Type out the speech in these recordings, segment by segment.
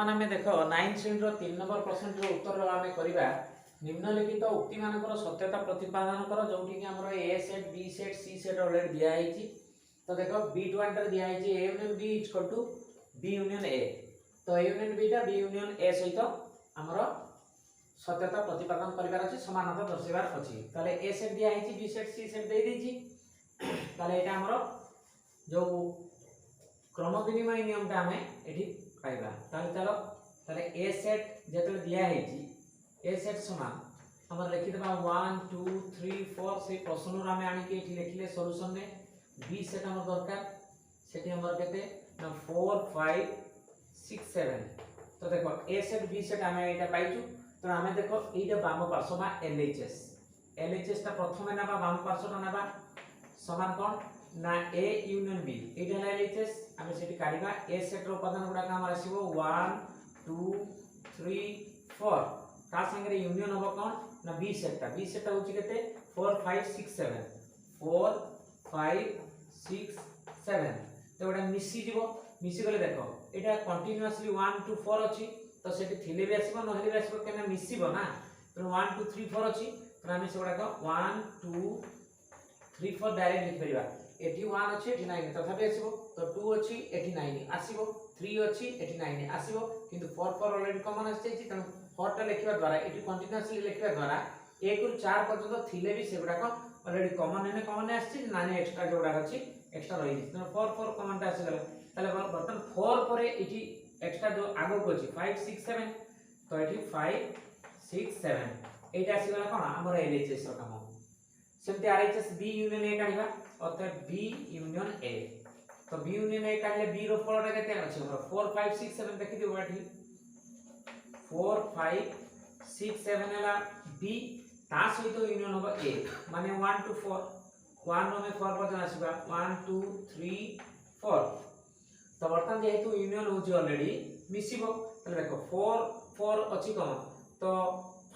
बर्तमान आम देख 9 श्रेणी 3 नंबर प्रश्न उत्तर आम करवा निम्नलिखित उक्ति मानकर सत्यता प्रतिपादन कर जो कि आम A set B set C set already दिखाई। तो देख B21 दिखाई A union B equal to B union A. तो ए यूनियन बीटा बी यूनियन ए सहित आमर सत्यता प्रतिपादन करार अच्छे समानता दर्शाइबार अच्छी। ताले ए सेट दिखाई बी सेट सी सेट दे देछि ताले एटा आमर जो क्रम विनिमय नियम टा हमें एठी पाइबा। ताले चलो ताले ए सेट जेतले दिया हेछि ए सेट समान हमर लिखि देबा 1 2 3 4 से प्रश्न रा में आनी के एठी लिखिले सॉल्यूशन में बी सेट हमर दरकार सेठी हमर केते ना 4 5 6 7। तो देखो ए सेट बी सेट हमें एटा पाइछु। तो हमें देखो एटा बाम पार्श्व बा एलएचएस ता प्रथमे नाबा बाम पार्श्व ता नाबा समान कोन ना A union B Etah LHS हमें सेठी काढिबा ए सेट रो उपादान गुडा का हमर आसीबो 1 2 3 4 ता संगे यूनियन होबो कोन ना बी सेट ता होची केते 4 5 6 7 4 5 6 7। तो एटा मिसी जीवो मिसी गले देखो एटा कंटीन्यूअसली 1 2 4 अछि तो सेठी थिले भी आसीबो नहले भी आसीबो केना मिसीबो ना। तो 1 2 3 4 अछि तो हमें से गुडा को 1 2 3 4 डायरेक्ट लिख परिबा। एटी 1 अछि एटी 9 तथापि आसीबो तो 2 अछि एटी 9 आसीबो 3 अछि एटी 9 आसीबो किंतु 4 4 ऑलरेडी कॉमन आछि त 4 टा लिखिबा द्वारा एटी कंटीन्यूअसली लिखिबा द्वारा 1 रु 4 पर्यंत थिले भी से गुडा को ऑलरेडी कॉमन आछि नाने एक्स्ट्रा जोडा अछि एक्स्ट्रा रही तो 4 4 कॉमन टा आसी गला। ताले बर्तन 4 परे एटी एक्स्ट्रा जो आगो को अछि 5 6 7 तो एटी 5 6 7 एटा आसी गला कोन हमर एलएचएस रो काम सेमते आरएचएस बी यूनियन ए काढिबा अर्थात बी यूनियन ए। तो बी यूनियन ए काढले बी रो फलटा केते अछि हमर 4 5 6 7 देखि दियो बाठी 4 5 6 7 हला बी ता सहित यूनियन होबा ए माने 1 2 4 1 रो में 4 पर्यंत आसीबा 1 2 3 4। तो बर्तन जेहेतु यूनियन होची ऑलरेडी मिसिबो त देखो 4 4 अछि कोन तो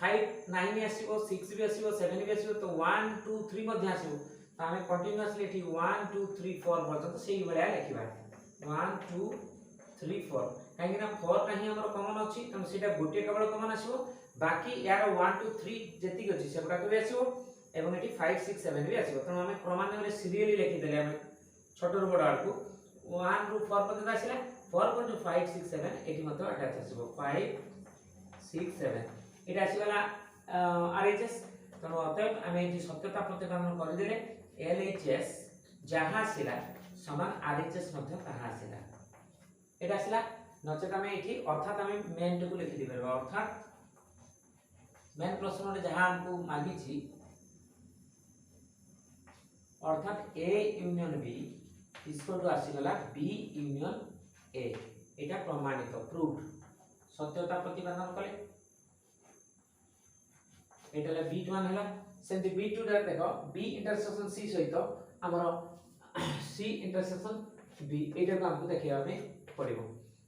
5 9 आसीबो 6 भी आसीबो 7 भी आसीबो तो 1 2 3 मध्ये आसीबो तो हमें कंटीन्यूअसली एठी 1 2 3 4 पर्यंत सेही बळा लिखिबा 1 2 3 4 काहे ना 4 टा ही हमर कॉमन अछि त सेटा गोटे केवल कॉमन आसीबो बाकी यार 1 2 3 जेति अछि सेबडा को भी आसीबो एवं एठी 5 6 7 भी आसीबो। तो हमें क्रमान्वय सीरियली लिखि देले हमें छोट रो बड़ आडको 1 रु 4 पर्यंत आसिला 4.5 6 7 एठी मतो अटैच आसीबो 5 6 7 एटा आसीगला आरएचएस। तो अतएव हमें एठी सत्यता प्रतिपादन कर देले एलएचएस जहां आसिला समान आरएचएस मध्ये कहां आसिला एटा आसिला नचेत हमें एठी अर्थात हमें मेन को लिखि दिबे अर्थात मेन प्रश्न रे जहां हमको मागी छी अर्थात A union B equal to आसीगला बी यूनियन ए एटा प्रमाणित प्रूव्ड सत्यता प्रतिपादन कले एटा ला B21 हला सेंति B2 रे देखो B इंटरसेक्शन C सहित हमर C इंटरसेक्शन B एटा को हमको देखिया में पड़िबो।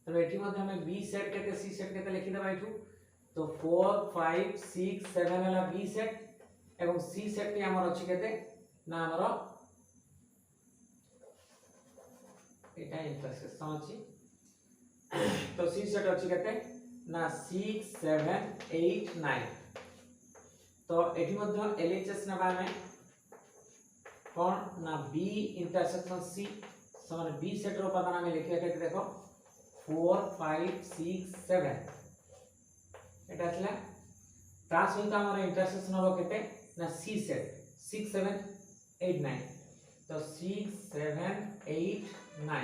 तो एठी मध्ये हमें B सेट केते C सेट केते लिखि देबा एठू तो 4 5 6 7 हला B सेट एवं C सेट टी हमर अछि केते ना हमर एटा इंटरसेक्शन अछि तो C सेट अछि केते ना 6 7 8 9। तो एठी मध्ये एलएचएस नबा में कोन ना B इंटरसेक्शन C समान B सेट रो उपादान में लिखिया के देखो 4 5 6 7 एटा छला ता सहित हमर इंटरसेक्शन हो केते ना C सेट 6 7 8 9 तो 6 7 8 9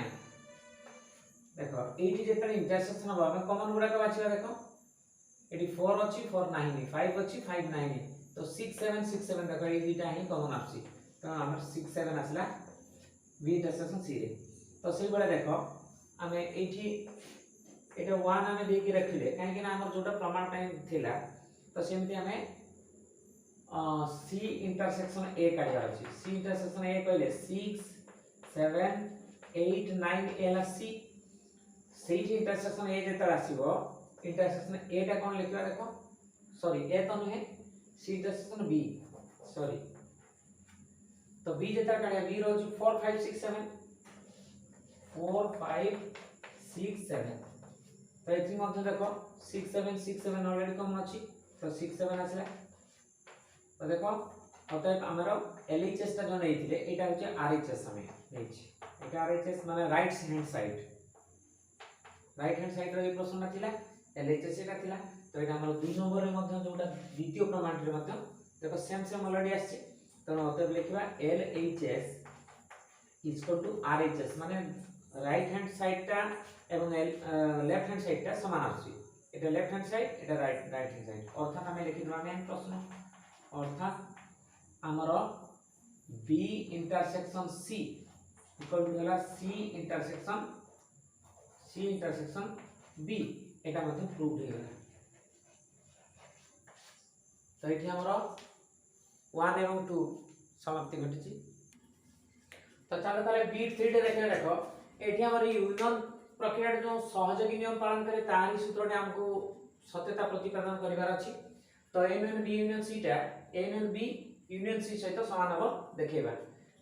देखो एठी जेतने इंटरसेक्शन हो हम कॉमन गुडा का बाछिबा देखो एटी 4 अछि 4 9 5 अछि 5 9 तो 6 7 6 7 देखो ए दुटा ही कॉमन आछि तो हमर 6 7 आसला बी इंटरसेक्शन सी रे। तो सेही बडा देखो हमें एठी एटा 1 हमें दे के रखिले काहे कि ना हमर जोटा प्रमाण टाइम थिला तो सेमति हमें सी इंटरसेक्शन ए काढिबा अछि सी इंटरसेक्शन ए कहले 6 7 8 9 एला सी सेही इंटरसेक्शन ए जेता आसीबो इंटरसेक्शन ए टा कोन लिखबा देखो सॉरी ए तो नहे सी इंटरसेक्शन बी सॉरी तो बी जेता काढिया बी रोज 4 5 6 7 4 5 6 7 तो एथि मध्ये देखो 6 7 ऑलरेडी कॉमन अछि तो 6 7 आसला तो देखो अतएव हमरो एलएचएस ता जो नैथिले एटा होचे आरएचएस हमें नैछि एटा आरएचएस माने राइट हैंड साइड रे प्रश्न थिला एलएचएस एटा थिला तो एटा हमरो 2 नंबर रे मध्ये जोटा द्वितीय प्रमाण रे मध्ये देखो सेम ऑलरेडी आछि तो अतएव लिखिबा एलएचएस इक्वल टू आरएचएस माने राइट हैंड साइड ता एवं लेफ्ट हैंड साइड ता समान आछि एटा लेफ्ट हैंड साइड एटा राइट हैंड साइड अर्थात हमें लिखि दवा मेन प्रश्न अर्थात हमरो B intersection C equal to होला सी इंटरसेक्शन बी एटा मध्ये प्रूव हो गला तो एठी हमरो 1 एवं 2 समाप्ति घटिछि तो चलो ताले बीट 3 रे देखो एठी हमर यूनियन प्रक्रिया जो सहयोगी नियम पालन करे तारी सूत्रटे हमको सत्यता प्रतिपादन करिवार अछि तो एन बी यूनियन सी टा एन बी यूनियन सी सहित समान हो देखैबा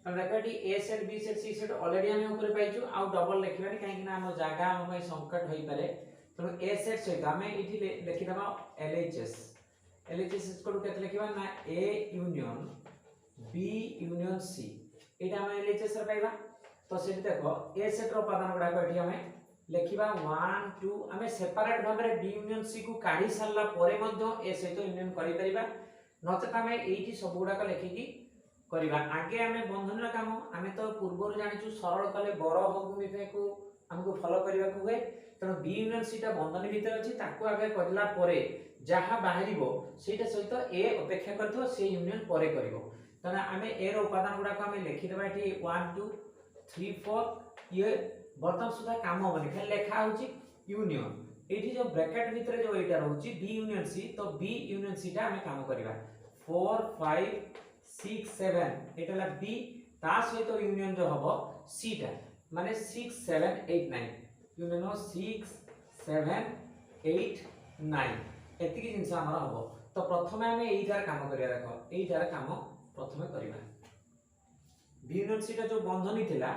तो देखैटी ए set B set C set already हम ऊपर पाइछु आ डबल लिखबानी काहे कि हम जागा हम संकट होई पारे तो ए सेट सहित हम इठी लिखि दबा एलएचएस इक्वल टू केते लिखिबा ना A union B union C एटा हम एलएचएस रे पाइबा तो सेठी देखो ए सेट रो उपादान गुडा को एठी हमें लेखिबा 1 2 हमें सेपरेट भाबरे बी यूनियन सी को काढी सारला परे मध्ये ए सहित यूनियन करि परिबा नचेत हमें एठी सब गुडा को लेखिकी करिबा आगे हमें बंधन रा काम हमें तो पूर्व जानिछु सरल कले बड़ भूमिका को हमको फॉलो करबा को हुए तनो बी यूनियन सी ता बंधन भीतर अछि ताको आगे करला परे जहा बाहरिबो सेटा सहित ए अपेक्षा करथो से यूनियन परे करिवो तने हमें ए रो उपादान गुडा को हमें लेखि देबा एठी 1 2 3 4 ये बर्तन सुधा काम होबनी खाली लेखा होची यूनियन एठी जो ब्रैकेट भीतर जो एटा रहउची बी यूनियन सी तो बी यूनियन सी ता हमें काम करबा 4 5 6 7 एटा ला बी ता सहित यूनियन जो हबो सी ता माने 6 7 8 9 यूनियन 6 7 8 9 एति की जिंस हमर हबो तो प्रथमे हमें एइटार काम करिया देखो एइटार काम प्रथमे करिबा बी यूनियन सी ता जो बंधनी थिला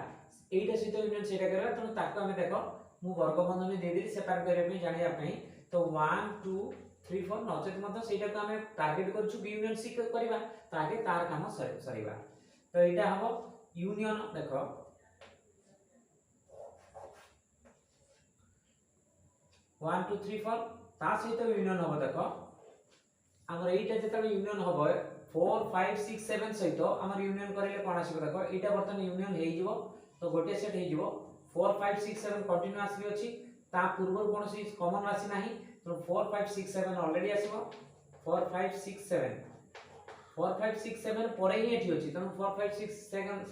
एइटा सहित यूनियन सेटा करबा त ताको हमें देखो मु वर्ग बंधनी दे देली सेपारेट करिया पे जानिया पे तो 1 2 3 4 नचेत मत सेटा को हमें टारगेट करछु बी यूनियन सी करबा ताके तार काम सरीबा तो एटा हबो यूनियन देखो 1 2 3 4 ता सहित यूनियन हबो देखो हमर एइटा जेतले यूनियन हबो 4 5 6 7 सहित हमर यूनियन करिले कोन आसीबो देखो एटा बर्तन यूनियन हेइ जिवो तो गोटे सेट हेइ जिवो 4 5 6 7 कंटीन्यूअसली अछि ता पूर्व कोनसी कॉमन राशि नाही तो 4 5 6 7 ऑलरेडी आसीबो 4 5 6 7 4 5 6 7 परे ही एठी अछि त 4 5 6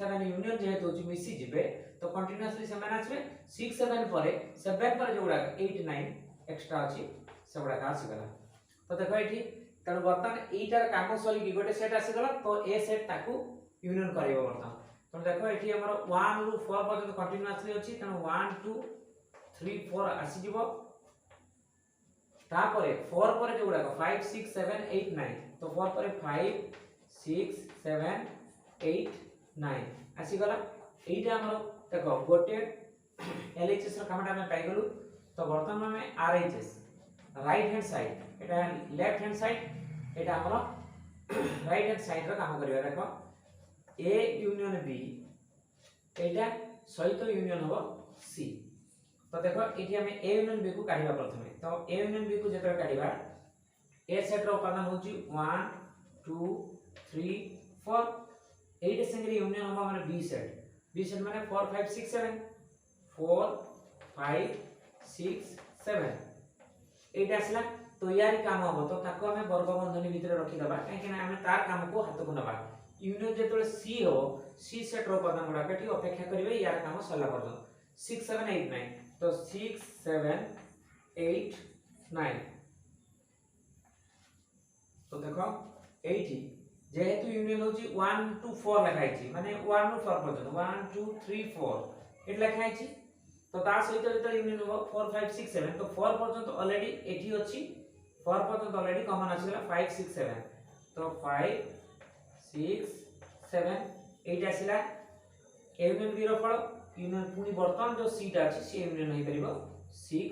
7 यूनियन जेहेतु अछि मिसी जिवे तो कंटीन्यूअसली समान आछबे 6 7 परे 7 पर जोडा 8 9 एक्स्ट्रा अछि सेबडा का आसी गला तो देखो एठी तण बर्तन एटार काम सरी कि गोटे सेट आसी गला तो ए सेट ताकू यूनियन करबो बर्तन तो देखो एठी हमर 1 रु 4 पर्यंत कंटीन्यूअसली अछि तण 1 2 3 4 आसी जिवो तापरे 4 पर जोडा 5 6 7 8 9 तो 4 पर 5 6 7 8 9 आसी गला एटा हमर देखो गोटे एलएचएस रो कामटा हम पाइ गलु तो वर्तमान में आरएचएस राइट हैंड साइड एटा लेफ्ट हैंड साइड एटा हमर राइट हैंड साइड रो काम करिया देखो ए यूनियन बी एटा सहित यूनियन हो सी तो देखो एठी हम ए यूनियन बी को काढिबा प्रथमे तो ए यूनियन बी को जेतरा काढिबा ए सेट रो उपादान होची 1 2 3 4 8 संगे यूनियन हो हमर बी सेट माने 4 5 6 7 4 5 6 7 8 आसला तो यारी काम हो तो ताको हमें वर्ग बंधनी भीतर रखि दबा काहे कि ना हमें तार काम को हाथ को नबा यूनियन जेतले सी हो सी सेट रो उपादान गुडा कटी अपेक्षा करिवे यार काम सरला पर्यंत 6 7 8 9 तो 6 7 8 9 तो देखो एठी जेहेतु यूनियन होची 1 2 4 लिखाई छी माने 1 नु 4 पर्यंत 1 2 3 4 एट लिखाई छी तो ता सहित जेतले यूनियन हो 4 5 6 7 तो 4 पर्यंत ऑलरेडी एठी अछि 4 पर्यंत ऑलरेडी कॉमन आसीला 5 6 7 तो 5 6 7 8 आसीला यूनियन बी रो फल यूनियन पुनी वर्तमान जो सी टा अछि से यूनियन होई परिबो 6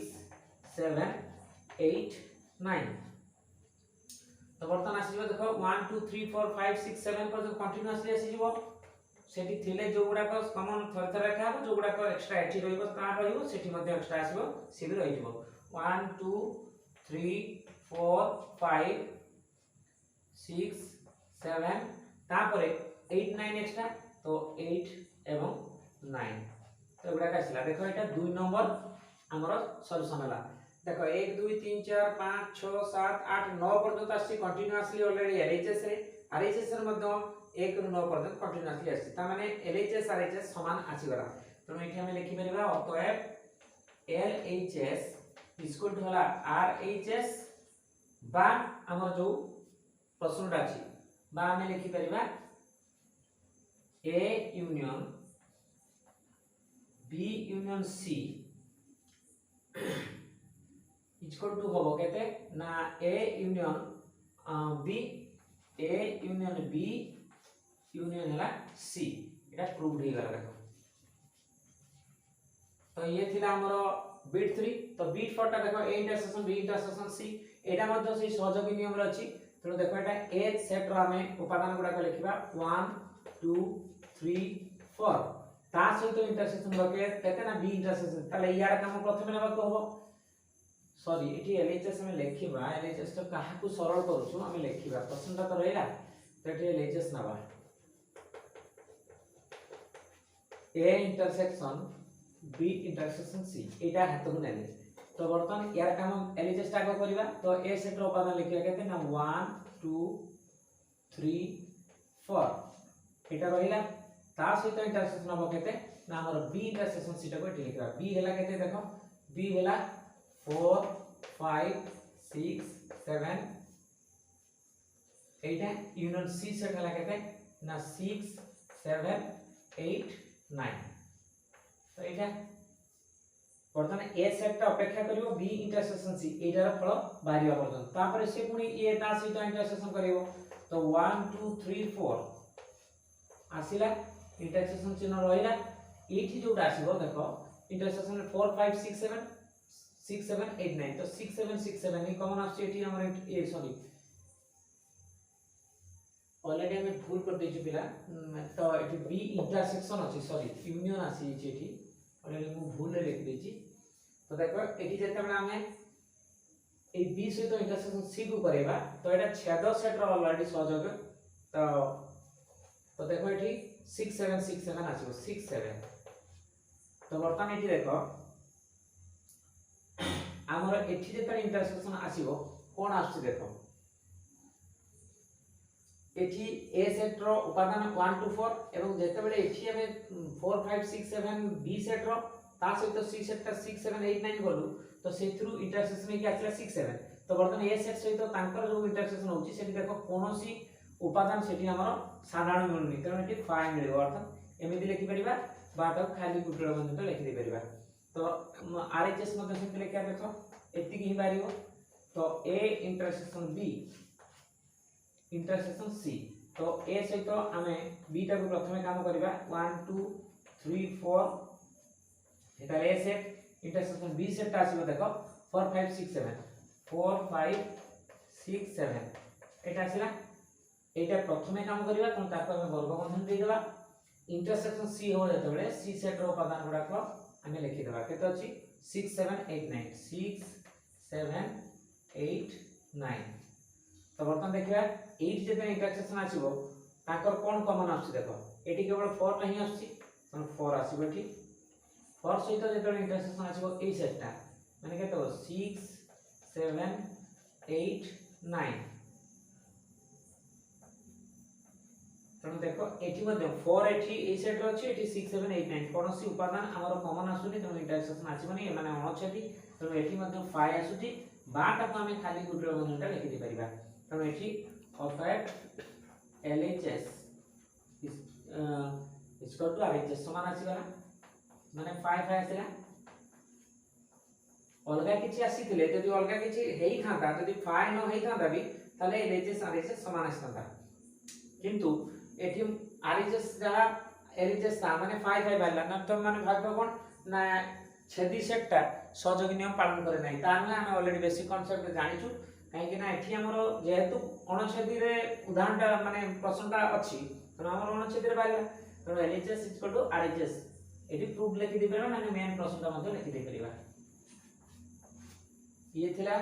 7 8 9 तो बर्तन आसीबो देखो 1 2 3 4 5 6 7 पर कंटीन्यूअसली आसीबो सेठी थिले जो गुडा को कॉमन थर थर रखा हो जो गुडा को एक्स्ट्रा एठी रहइबो ता रहइबो सेठी मध्ये एक्स्ट्रा आसीबो से भी रहिबो 1 2 3 4 5 6 7 तापरे 8 9 एक्स्ट्रा तो 8 एवं 9 तो गुडा का आसीला देखो एटा 2 नंबर हमरो सॉल्यूशन हला देखो 1 2 3 4 5 6 7 8 9 पर्यंत आसी कंटीन्यूअसली ऑलरेडी एलएचएस रे आरएचएस रे मध्ये 1 ରୁ 9 पर्यंत कंटीन्यूअसली आसी ता माने एलएचएस आरएचएस समान आसी गला तो एठी हम लिखि परिबा अतएव एलएचएस इक्वल टू हला आरएचएस बा हमर जो प्रश्नटा अछि बा हम लिखि परिबा A union B union C equal to होबो केते ना A union B A union B union हला सी एटा प्रूव्ड हे गला देखो तो ये थिला हमरो बिट 3 तो बिट 4 टा देखो A intersection B intersection C एटा मध्ये से सहयोगी नियम रे अछि तो देखो एटा ए सेट रो हमें उपादान गुडा को लिखिबा 1 2 3 4 ता सहित इंटरसेक्शन बके केते ना बी इंटरसेक्शन ताले यार काम प्रथमे लेबा को हो सॉरी एठी एलएचएस में लिखिबा एलएचएस तो काहा को सरल करूछु हम लिखिबा प्रश्नटा तो रहला तो एठी एलएचएस नबा A intersection B intersection C एटा हाथ को नेले तो वर्तमान यार काम एलएचएस टा को करबा तो ए सेट रो उपादान लिखिया केते ना 1 2 3 4 एटा रहिला ता सहित इंटरसेक्शन अब केते ना हमर बी इंटरसेक्शन सी टा को एठी लिखबा बी हैला केते देखो बी हैला 4 5 6 7 एटा यूनियन सी सेट हला केते ना 6 7 8 9 तो एटा वर्तमान ए सेट टा अपेक्षा करिवो बी इंटरसेक्शन सी एटार फल बारिया पर्यंत तापर से पुनी ए ता सहित इंटरसेक्शन करिवो तो 1 2 3 4 आसिला इंटरसेक्शन चिन्ह रहिला एठी जोटा आसीबो देखो इंटरसेक्शन 4 5 6 7 6 7 8 9 तो 6 7 6 7 ई कॉमन आसी एठी हमर ए सॉरी ऑलरेडी हमें भूल कर देछु पिला तो एठी बी इंटरसेक्शन अछि सॉरी यूनियन आसी एठी ऑलरेडी मु भूल रे लिख देछि तो देखो एठी जेते बना हमें ए बी से तो इंटरसेक्शन सी को करेबा तो एटा छेद सेट रो ऑलरेडी सहयोग तो देखो एठी 6 7 6 7 आसीबो 6 7 तो वर्तमान एठी देखो हमर एठी जेते इंटरसेक्शन आसीबो कोन आछि देखो एठी ए सेट रो उपादान 1 2 4 एवं जेते बेले एठी हमें 4 5 6 7 बी सेट रो ता सहित सी सेट ता 6 7 8 9 गलु तो सेथरु इंटरसेक्शन के आछला 6 7 तो वर्तमान ए सेट सहित तांकर जो इंटरसेक्शन होची सेठी देखो कोनोसी उपादान सेठी हमर साधारण मिलुनी कारण एठी 5 मिलिबो अर्थात एमिति लिखि परिबा बाटा खाली गुटरा बंद लिखि दे परिबा तो आरएचएस मध्ये सेठी लिखा देखो एति की बारिबो तो A intersection B intersection C तो ए सहित हमें बी टा को प्रथमे काम करबा 1 2 3 4 एटा ए सेट इंटरसेक्शन बी सेट आसीबो देखो 4 5 6 7 4 5 6 7 एटा आसीला एटा प्रथमे काम करबा कोन ताको हमें वर्ग बंधन दे देबा इंटरसेक्शन सी हो जते बेले सी सेट रो उपादान गुडा को हमें लिखि देबा केते अछि 6 7 8 9 6 7 8 9 तो बर्तन देखिबा एट जेते इंटरसेक्शन आसीबो ताकर कोन कॉमन आछि देखो एटी केवल 4 नहीं आछि तो 4 आसीबो एटी 4 सहित जेते इंटरसेक्शन आसीबो ए सेटटा माने केतो 6 7 8 9 तो देखो एटी मध्ये 4 एटी ए सेट रो अछि एटी 6 7 8 9 कोनोसी उपादान हमर कॉमन आसुनी तो इंटरसेक्शन आसीबोनी माने अनछति तो एटी मध्ये 5 आसुची बाटा को हम खाली गुटरा बंधनटा लिखि दे परिबा तो एठी अतएव LHS इक्वल टू RHS समान आसीबा माने 5 आसीला अलगा किछि आसीथिले जदि अलगा किछि हेई थांता जदि 5 न हेई थांता भी तले LHS RHS समान आसतांता किंतु एठी RHS जहा LHS ता माने 5 बाला न तो माने भाग कोन ना छेदी सेटटा सहयोगी नियम पालन करे नहीं ताने हम ऑलरेडी बेसिक कांसेप्ट जानिछु कहीं ना एठी हमरो जेहेतु अणछेदी रे उदाहरणटा माने प्रश्नटा अछि तो हमरो अणछेदी रे बाइला तो LHS RHS एठी प्रूफ लिखि दे परबा ना मेन प्रश्नटा मध्ये लिखि दे परबा ये थिला